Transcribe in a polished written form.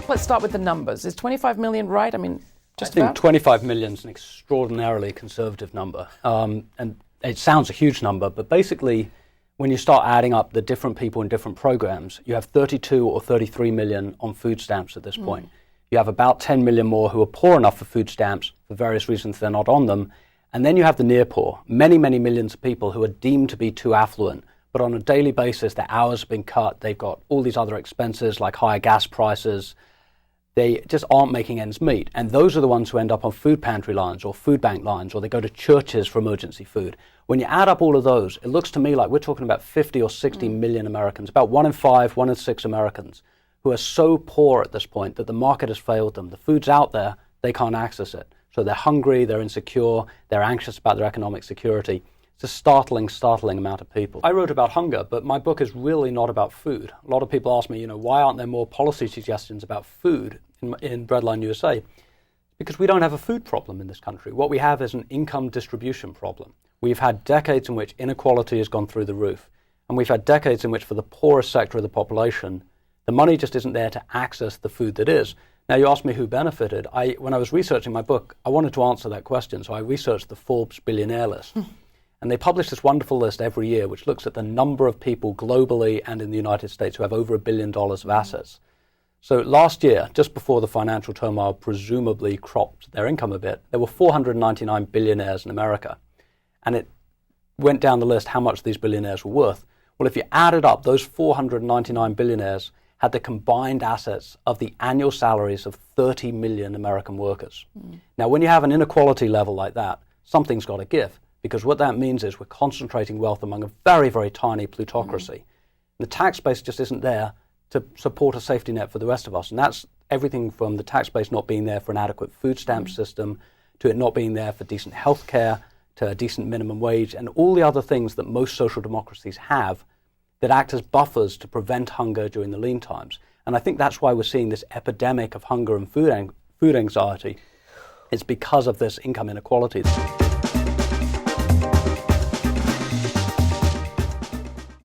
Let's start with the numbers. Is 25 million right? I mean, I think 25 million is an extraordinarily conservative number. And it sounds a huge number, but basically, when you start adding up the different people in different programs, you have 32 or 33 million on food stamps at this point. You have about 10 million more who are poor enough for food stamps for various reasons they're not on them. And then you have the near poor, many, many millions of people who are deemed to be too affluent, but on a daily basis, their hours have been cut. They've got all these other expenses like higher gas prices. They just aren't making ends meet. And those are the ones who end up on food pantry lines or food bank lines, or they go to churches for emergency food. When you add up all of those, it looks to me like we're talking about 50 or 60 million Americans, about 1 in 5, 1 in 6 Americans, who are so poor at this point that the market has failed them. The food's out there, they can't access it. So they're hungry, they're insecure, they're anxious about their economic security. It's a startling amount of people. I wrote about hunger, but my book is really not about food. A lot of people ask me, why aren't there more policy suggestions about food in Breadline USA? Because we don't have a food problem in this country. What we have is an income distribution problem. We've had decades in which inequality has gone through the roof. And we've had decades in which for the poorest sector of the population, the money just isn't there to access the food that is. Now, you asked me who benefited. When I was researching my book, I wanted to answer that question, so I researched the Forbes billionaire list. And they publish this wonderful list every year, which looks at the number of people globally and in the United States who have over $1 billion of assets. So last year, just before the financial turmoil presumably cropped their income a bit, there were 499 billionaires in America. And it went down the list how much these billionaires were worth. Well, if you added up, those 499 billionaires had the combined assets of the annual salaries of 30 million American workers. Now, when you have an inequality level like that, something's got to give, because what that means is we're concentrating wealth among a very, very tiny plutocracy. The tax base just isn't there to support a safety net for the rest of us. And that's everything from the tax base not being there for an adequate food stamp system, to it not being there for decent health care, to a decent minimum wage, and all the other things that most social democracies have that act as buffers to prevent hunger during the lean times. And I think that's why we're seeing this epidemic of hunger and food anxiety. It's because of this income inequality.